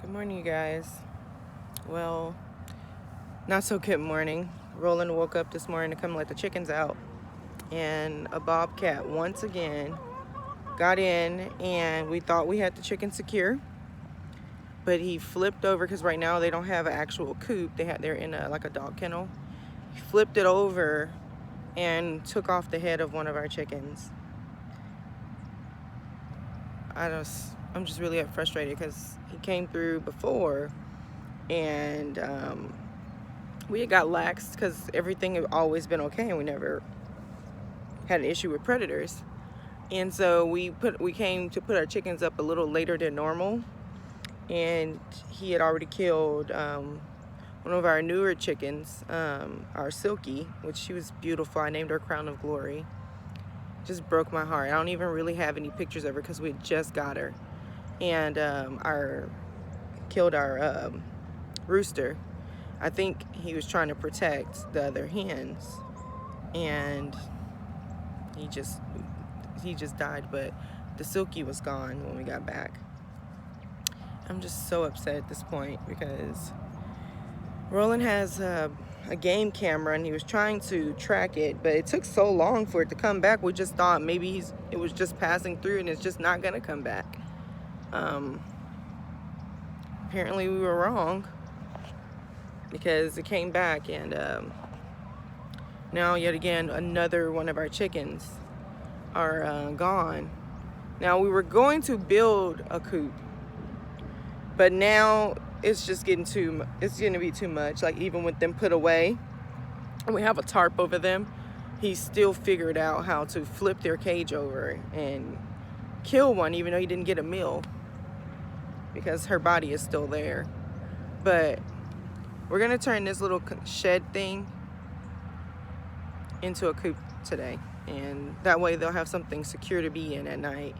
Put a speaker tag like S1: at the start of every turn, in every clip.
S1: Good morning, you guys. Well, not so good morning. Roland woke up this morning to come let the chickens out, and a bobcat once again got in, and we thought we had the chickens secure, but he flipped over because right now they don't have an actual coop. They're in like a dog kennel. He flipped it over and took off the head of one of our chickens. I'm just really frustrated because he came through before, and we had got laxed because everything had always been okay and we never had an issue with predators. And so we came to put our chickens up a little later than normal, and he had already killed one of our newer chickens, our Silky, which she was beautiful. I named her Crown of Glory. Just broke my heart. I don't even really have any pictures of her because we had just got her. And killed our rooster. I think he was trying to protect the other hens, and he just died. But the Silky was gone when we got back. I'm just so upset at this point because Roland has a game camera and he was trying to track it, but it took so long for it to come back. We just thought maybe it was just passing through and it's just not gonna come back. Apparently we were wrong, because it came back, and now yet again another one of our chickens are gone. Now we were going to build a coop, but now it's just getting it's gonna be too much. Like, even with them put away and we have a tarp over them, he still figured out how to flip their cage over and kill one, even though he didn't get a meal, because her body is still there. But we're gonna turn this little shed thing into a coop today, and that way they'll have something secure to be in at night.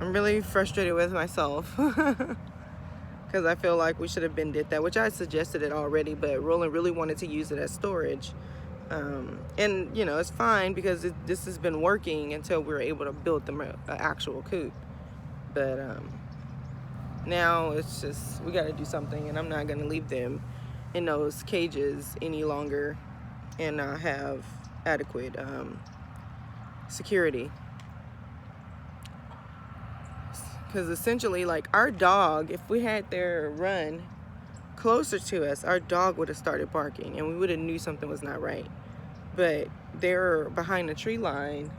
S1: I'm really frustrated with myself because I feel like we should have did that, which I suggested it already, but Roland really wanted to use it as storage. And you know, it's fine because this has been working until we were able to build them an actual coop. But now it's just, we got to do something, and I'm not going to leave them in those cages any longer and not have adequate security. Because essentially, like, our dog, if we had their run closer to us, our dog would have started barking and we would have knew something was not right. But they're behind the tree line.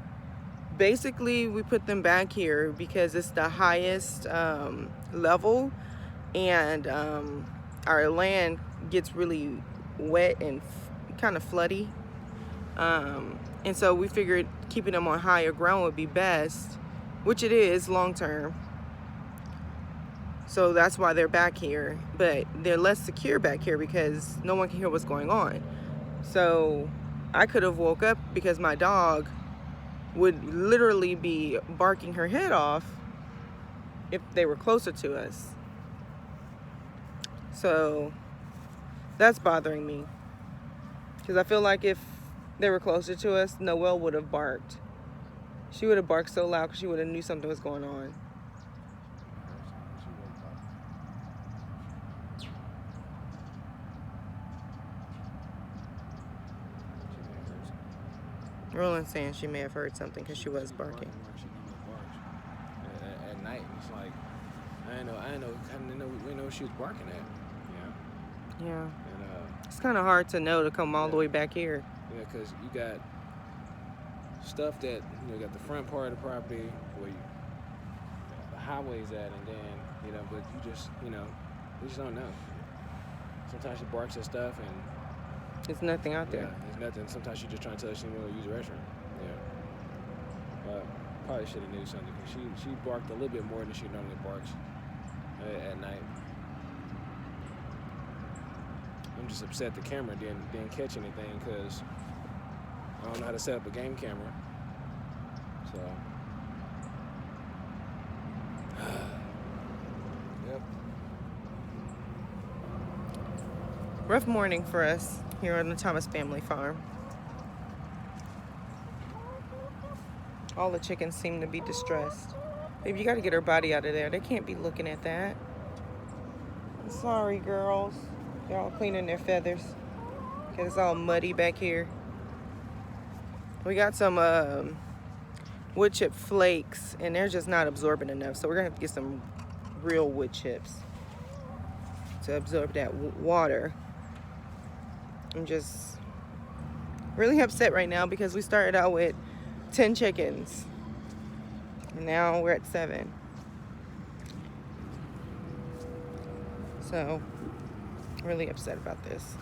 S1: Basically, we put them back here because it's the highest level, and our land gets really wet and kind of floody. And so we figured keeping them on higher ground would be best, which it is long term. So that's why they're back here, but they're less secure back here because no one can hear what's going on. So I could have woke up because my dog would literally be barking her head off if they were closer to us. So that's bothering me, because I feel like if they were closer to us, Noelle would have barked. She would have barked so loud because she would have knew something was going on. Roland's saying she may have heard something because she was barking.
S2: At night, it's like, I didn't know she was barking at.
S1: Yeah.
S2: And
S1: It's kind of hard to know to come all the way back here.
S2: yeah, because you got stuff that, you got the front part of the property where the highway's at, and then, but you just don't know. Sometimes she barks at stuff and
S1: There's nothing out there.
S2: there's nothing. Sometimes she's just trying to tell us she want to use the restroom. Probably should have knew something, because she barked a little bit more than she normally barks at night. I'm just upset the camera didn't catch anything, because I don't know how to set up a game camera. So, yep.
S1: Rough morning for us here on the Thomas family farm. All the chickens seem to be distressed. Baby, you gotta get her body out of there. They can't be looking at that. I'm sorry, girls. They're all cleaning their feathers. Cause it's all muddy back here. We got some wood chip flakes, and they're just not absorbing enough. So we're gonna have to get some real wood chips to absorb that water. I'm just really upset right now because we started out with 10 chickens. And now we're at 7. So, really upset about this.